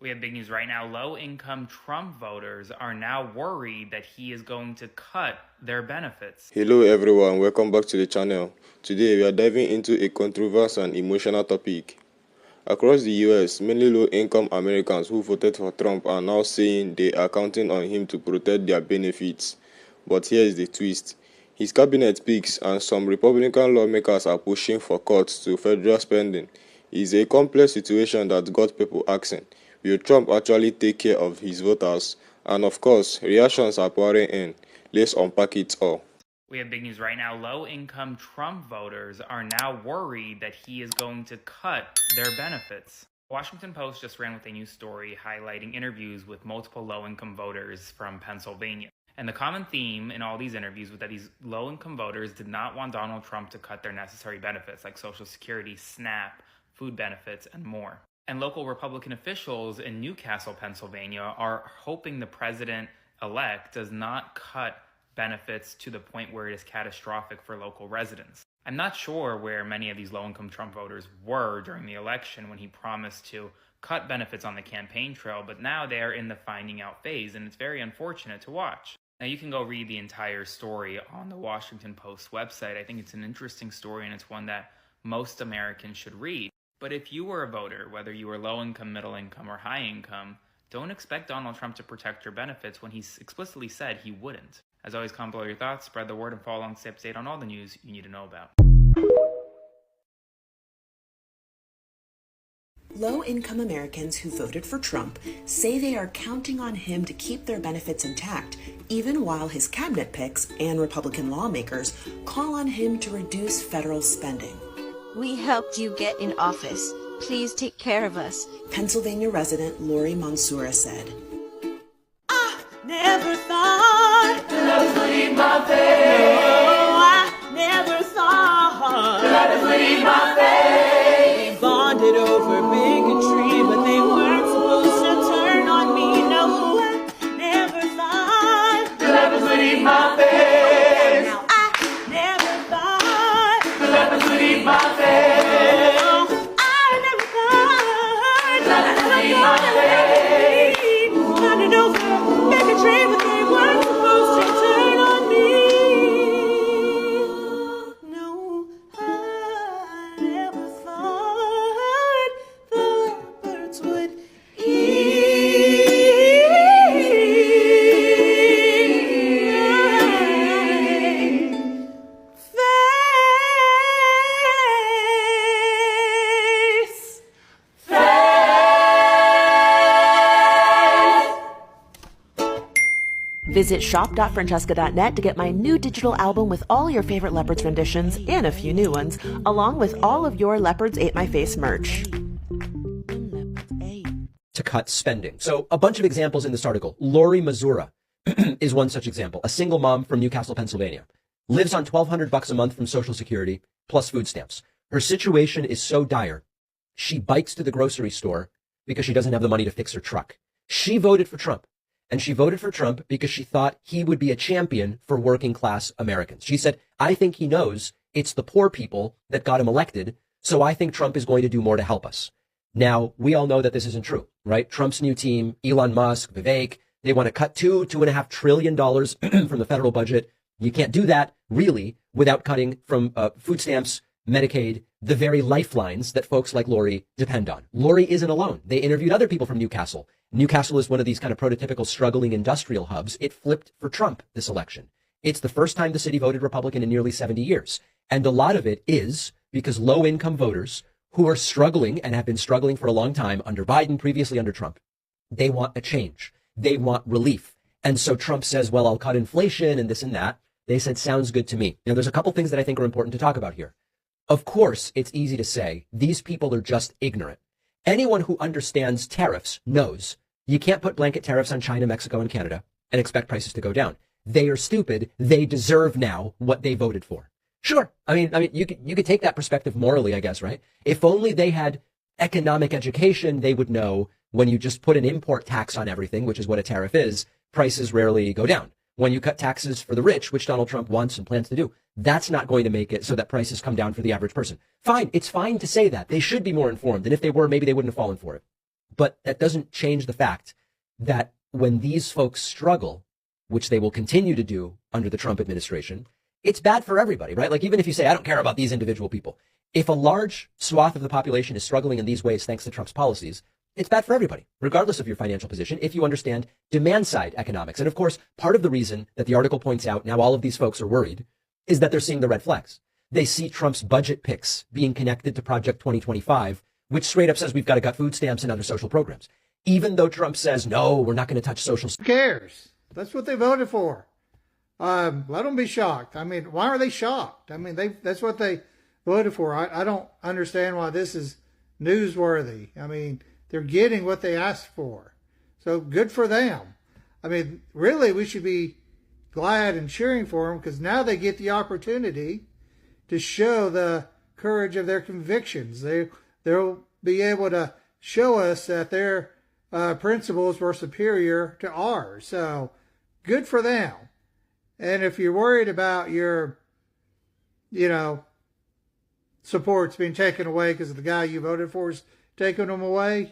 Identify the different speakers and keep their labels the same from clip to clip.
Speaker 1: We have big news right now. Low-income Trump voters are now worried that he is going to cut their benefits.
Speaker 2: Hello everyone, welcome back to the channel. Today we are diving into a controversial and emotional topic. Across the US, many low-income Americans who voted for Trump are now saying they are counting on him to protect their benefits. But here is the twist. His cabinet picks and some Republican lawmakers are pushing for cuts to federal spending. It's a complex situation that got people asking, will Trump actually take care of his voters? And of course, reactions are pouring in. Let's unpack it all.
Speaker 1: We have big news right now. Low-income Trump voters are now worried that he is going to cut their benefits. Washington Post just ran with a new story highlighting interviews with multiple low-income voters from Pennsylvania. And the common theme in all these interviews was that these low-income voters did not want Donald Trump to cut their necessary benefits like Social Security, SNAP, food benefits, and more. And local Republican officials in Newcastle, Pennsylvania, are hoping the president-elect does not cut benefits to the point where it is catastrophic for local residents. I'm not sure where many of these low-income Trump voters were during the election when he promised to cut benefits on the campaign trail, but now they are in the finding out phase, and it's very unfortunate to watch. Now, you can go read the entire story on the Washington Post website. I think it's an interesting story, and it's one that most Americans should read. But if you were a voter, whether you were low income, middle income, or high income, don't expect Donald Trump to protect your benefits when he's explicitly said he wouldn't. As always, comment below your thoughts, spread the word, and follow along to stay up to date on all the news you need to know about.
Speaker 3: Low-income Americans who voted for Trump say they are counting on him to keep their benefits intact, even while his cabinet picks and Republican lawmakers call on him to reduce federal spending.
Speaker 4: We helped you get in office. Please take care of us.
Speaker 3: Pennsylvania resident Lori Mosura said,
Speaker 5: I never thought that would leave my face. No, I never thought that would leave my face. We bonded over bigotry, but they weren't supposed to turn on me. No, I never thought that would leave my face. Now I never thought that would leave my face. No, I never thought that would leave my face. Bonded over bigotry, but they weren't supposed to turn on me. No, I never thought the birds would eat
Speaker 3: Visit shop.francesca.net to get my new digital album with all your favorite Leopards renditions and a few new ones, along with all of your Leopards Ate My Face merch.
Speaker 6: To cut spending. So a bunch of examples in this article. Lori Mosura is one such example. A single mom from Newcastle, Pennsylvania. Lives on $1,200 a month from Social Security plus food stamps. Her situation is so dire. She bikes to the grocery store because she doesn't have the money to fix her truck. She voted for Trump. And she voted for Trump because she thought he would be a champion for working class Americans. She said, I think he knows it's the poor people that got him elected. So I think Trump is going to do more to help us. Now, we all know that this isn't true, right? Trump's new team, Elon Musk, Vivek, they want to cut $2.5 trillion from the federal budget. You can't do that, really, without cutting from food stamps, Medicaid, the very lifelines that folks like Lori depend on. Lori isn't alone. They interviewed other people from Newcastle. Newcastle is one of these kind of prototypical struggling industrial hubs. It flipped for Trump this election. It's the first time the city voted Republican in nearly 70 years. And a lot of it is because low-income voters who are struggling and have been struggling for a long time under Biden, previously under Trump, they want a change. They want relief. And so Trump says, well, I'll cut inflation and this and that. They said, sounds good to me. Now, there's a couple things that I think are important to talk about here. Of course, it's easy to say these people are just ignorant. Anyone who understands tariffs knows you can't put blanket tariffs on China, Mexico, and Canada and expect prices to go down. They are stupid. They deserve now what they voted for. Sure. I mean, you could take that perspective morally, I guess, right? If only they had economic education, they would know when you just put an import tax on everything, which is what a tariff is, prices rarely go down. When you cut taxes for the rich, which Donald Trump wants and plans to do, that's not going to make it so that prices come down for the average person. Fine. It's fine to say that. They should be more informed. And if they were, maybe they wouldn't have fallen for it. But that doesn't change the fact that when these folks struggle, which they will continue to do under the Trump administration, it's bad for everybody, right? Like, even if you say, I don't care about these individual people, if a large swath of the population is struggling in these ways thanks to Trump's policies, it's bad for everybody, regardless of your financial position, if you understand demand side economics. And of course, part of the reason that the article points out, now all of these folks are worried, is that they're seeing the red flags. They see Trump's budget picks being connected to Project 2025, which straight up says we've got to cut food stamps and other social programs. Even though Trump says, no, we're not going to touch social.
Speaker 7: Who cares? That's what they voted for. Let them be shocked. I mean, why are they shocked? I mean, that's what they voted for. I don't understand why this is newsworthy. I mean, they're getting what they asked for. So good for them. I mean, really, we should be glad and cheering for them, because now they get the opportunity to show the courage of their convictions. They'll be able to show us that their principles were superior to ours. So good for them. And if you're worried about your, supports being taken away because the guy you voted for is taking them away,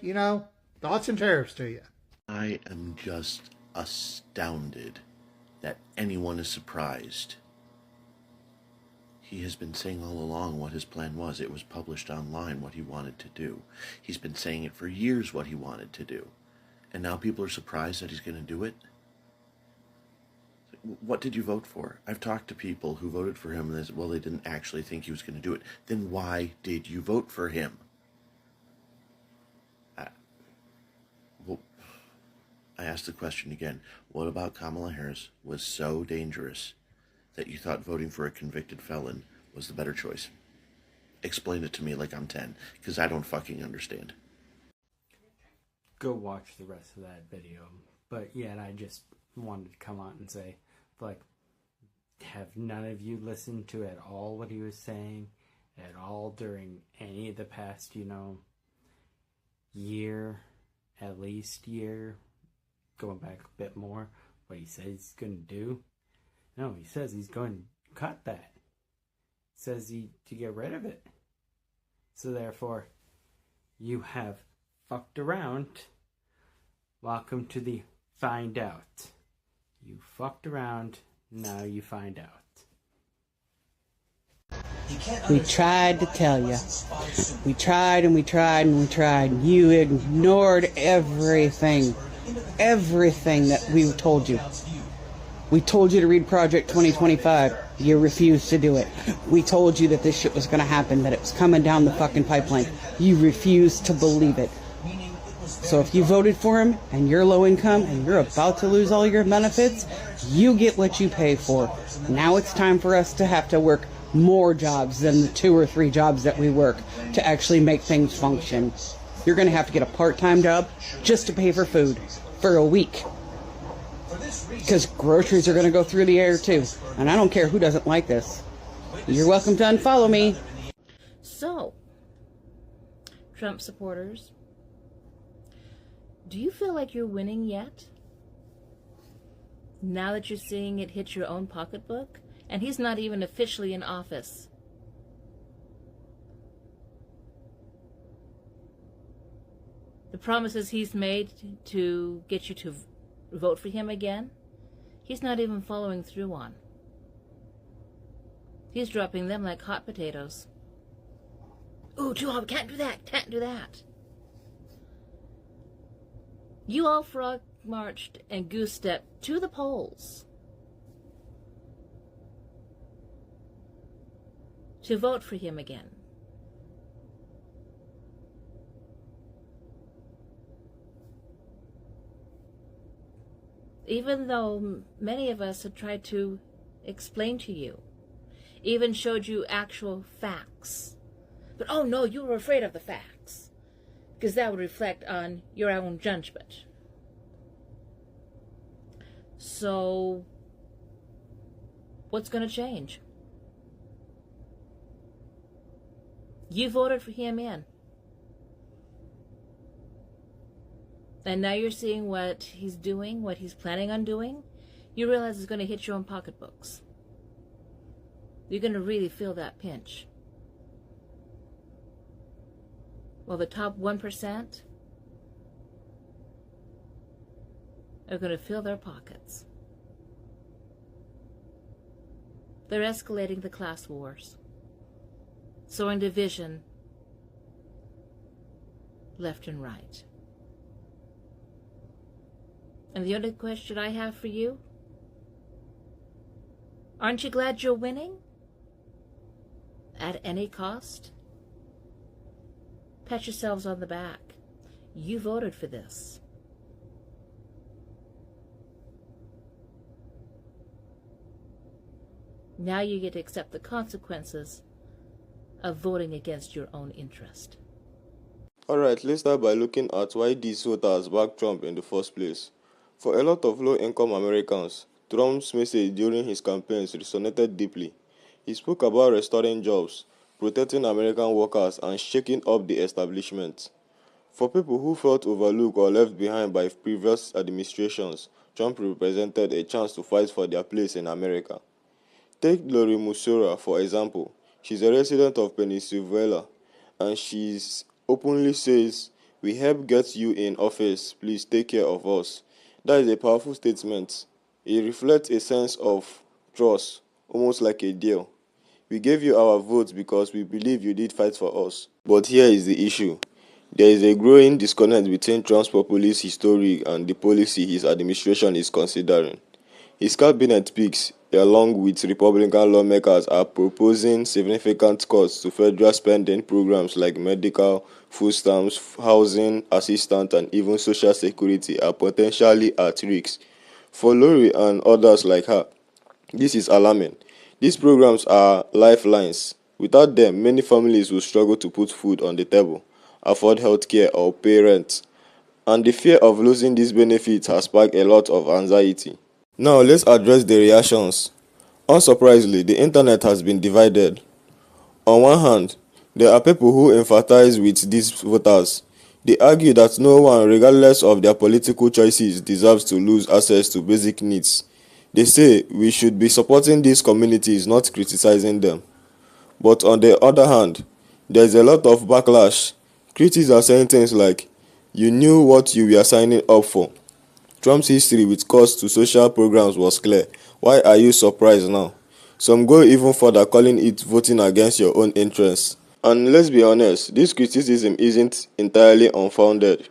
Speaker 7: thoughts and tariffs to you.
Speaker 8: I am just astounded that anyone is surprised. He has been saying all along what his plan was. It was published online what he wanted to do. He's been saying it for years what he wanted to do. And now people are surprised that he's going to do it? What did you vote for? I've talked to people who voted for him and they said, well, they didn't actually think he was going to do it. Then why did you vote for him? I asked the question again. What about Kamala Harris was so dangerous that you thought voting for a convicted felon was the better choice? Explain it to me like I'm 10, because I don't fucking understand.
Speaker 9: Go watch the rest of that video. But yeah, I just wanted to come out and say, like, have none of you listened to at all what he was saying at all during any of the past, year, at least year, going back a bit more, what he says he's going to do? No, he says he's going to cut that. He says to get rid of it. So therefore, you have fucked around. Welcome to the find out. You fucked around, now you find out.
Speaker 10: We tried to tell you. We tried and we tried and we tried. You ignored everything. Everything that we told you. We told you to read Project 2025. You refused to do it. We told you that this shit was going to happen, that it was coming down the fucking pipeline. You refused to believe it. So if you voted for him and you're low income and you're about to lose all your benefits, you get what you pay for. Now it's time for us to have to work more jobs than the 2 or 3 jobs that we work to actually make things function. You're going to have to get a part-time job just to pay for food for a week. Because groceries are going to go through the air too. And I don't care who doesn't like this. You're welcome to unfollow me.
Speaker 11: So, Trump supporters, do you feel like you're winning yet? Now that you're seeing it hit your own pocketbook? And he's not even officially in office. The promises he's made to get you to vote for him again, he's not even following through on. He's dropping them like hot potatoes. Ooh, too hot, can't do that, can't do that. You all frog marched and goose stepped to the polls to vote for him again. Even though many of us have tried to explain to you, even showed you actual facts. But oh no, you were afraid of the facts, because that would reflect on your own judgment. So, what's going to change? You voted for him in. And now you're seeing what he's doing, what he's planning on doing. You realize it's going to hit your own pocketbooks. You're going to really feel that pinch. Well, the top 1%, are going to fill their pockets. They're escalating the class wars, sowing division left and right. And the only question I have for you, aren't you glad you're winning? At any cost? Pat yourselves on the back. You voted for this. Now you get to accept the consequences of voting against your own interest.
Speaker 2: Alright, let's start by looking at why these voters backed Trump in the first place. For a lot of low-income Americans, Trump's message during his campaigns resonated deeply. He spoke about restoring jobs, protecting American workers, and shaking up the establishment. For people who felt overlooked or left behind by previous administrations, Trump represented a chance to fight for their place in America. Take Lori Mosura, for example. She's a resident of Pennsylvania, and she openly says, "We help get you in office, please take care of us." That is a powerful statement. It reflects a sense of trust, almost like a deal. We gave you our votes because we believe you did fight for us. But here is the issue. There is a growing disconnect between Trump's populist history and the policy his administration is considering. His cabinet picks, along with Republican lawmakers, are proposing significant cuts to federal spending programs like medical, food stamps, housing assistance, and even social security are potentially at risk. For Lori and others like her, this is alarming. These programs are lifelines. Without them, many families will struggle to put food on the table, afford health care, or pay rent. And the fear of losing these benefits has sparked a lot of anxiety. Now let's address the reactions. Unsurprisingly, the internet has been divided. On one hand, there are people who empathize with these voters. They argue that no one, regardless of their political choices, deserves to lose access to basic needs. They say we should be supporting these communities, not criticizing them. But on the other hand, there is a lot of backlash. Critics are saying things like, "You knew what you were signing up for. Trump's history with cuts to social programs was clear. Why are you surprised now?" Some go even further, calling it voting against your own interests. And let's be honest, this criticism isn't entirely unfounded.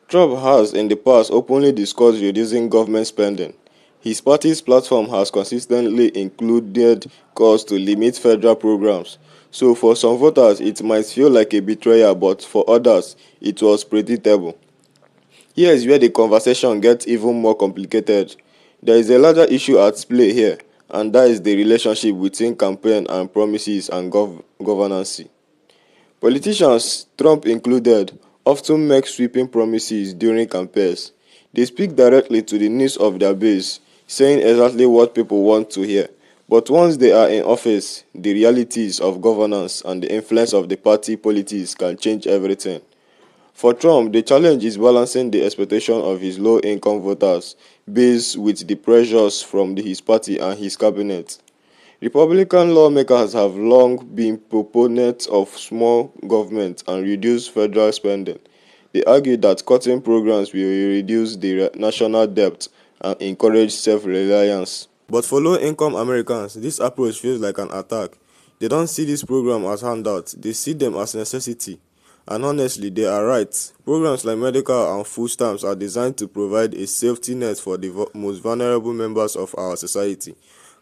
Speaker 2: Trump has in the past openly discussed reducing government spending. His party's platform has consistently included calls to limit federal programs. So for some voters, it might feel like a betrayal, but for others, it was predictable. Here is where the conversation gets even more complicated. There is a larger issue at play here, and that is the relationship between campaign and promises and governance. Politicians, Trump included, often make sweeping promises during campaigns. They speak directly to the needs of their base, saying exactly what people want to hear. But once they are in office, the realities of governance and the influence of the party politics can change everything. For Trump, the challenge is balancing the expectation of his low-income voters base with the pressures from his party and his cabinet. Republican lawmakers have long been proponents of small government and reduced federal spending. They argue that cutting programs will reduce the national debt and encourage self-reliance. But for low-income Americans, this approach feels like an attack. They don't see this program as handouts, they see them as necessity. And honestly, they are right. Programs like medical and food stamps are designed to provide a safety net for the most vulnerable members of our society.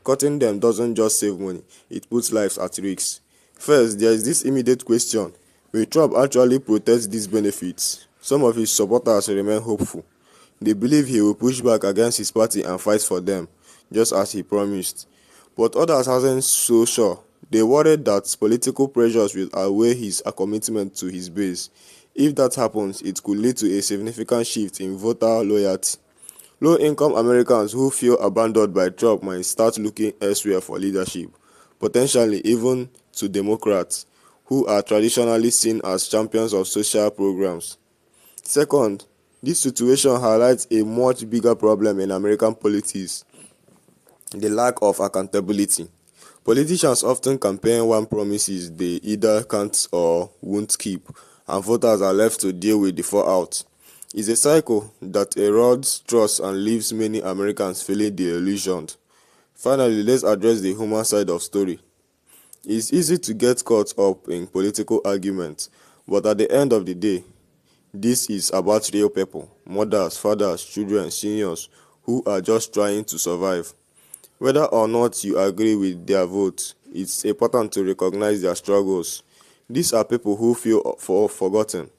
Speaker 2: Cutting them doesn't just save money, it puts lives at risk. First, there is this immediate question. Will Trump actually protect these benefits? Some of his supporters remain hopeful. They believe he will push back against his party and fight for them, just as he promised. But others aren't so sure. They worry that political pressures will outweigh his commitment to his base. If that happens, it could lead to a significant shift in voter loyalty. Low-income Americans who feel abandoned by Trump might start looking elsewhere for leadership, potentially even to Democrats, who are traditionally seen as champions of social programs. Second, this situation highlights a much bigger problem in American politics: the lack of accountability. Politicians often campaign on promises they either can't or won't keep, and voters are left to deal with the fallout. It's a cycle that erodes trust and leaves many Americans feeling disillusioned. Finally, let's address the human side of story. It's easy to get caught up in political arguments, but at the end of the day, this is about real people, mothers, fathers, children, seniors, who are just trying to survive. Whether or not you agree with their vote, it's important to recognize their struggles. These are people who feel forgotten,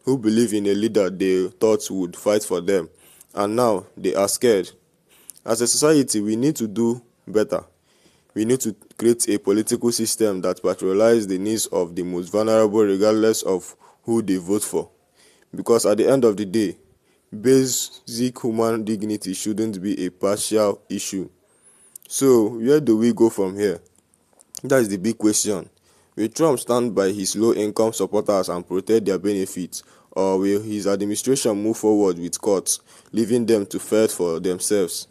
Speaker 2: who believe in a leader they thought would fight for them, and now they are scared. As a society, we need to do better. We need to create a political system that prioritizes the needs of the most vulnerable regardless of who they vote for. Because at the end of the day, basic human dignity shouldn't be a partial issue. So, where do we go from here? That is the big question. Will Trump stand by his low-income supporters and protect their benefits, or will his administration move forward with cuts, leaving them to fend for themselves?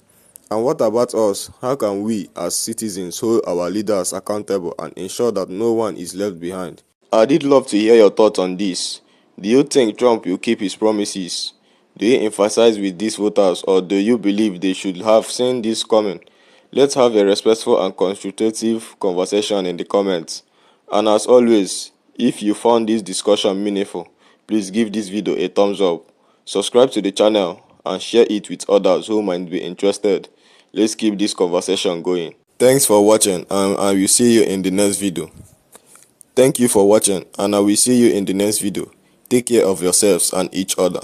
Speaker 2: And what about us? How can we, as citizens, hold our leaders accountable and ensure that no one is left behind? I did love to hear your thoughts on this. Do you think Trump will keep his promises? Do you emphasize with these voters, or do you believe they should have seen this coming? Let's have a respectful and constructive conversation in the comments. And as always, if you found this discussion meaningful, please give this video a thumbs up, subscribe to the channel, and share it with others who might be interested. Let's keep this conversation going. Thanks for watching, and I will see you in the next video. Thank you for watching, and I will see you in the next video. Take care of yourselves and each other.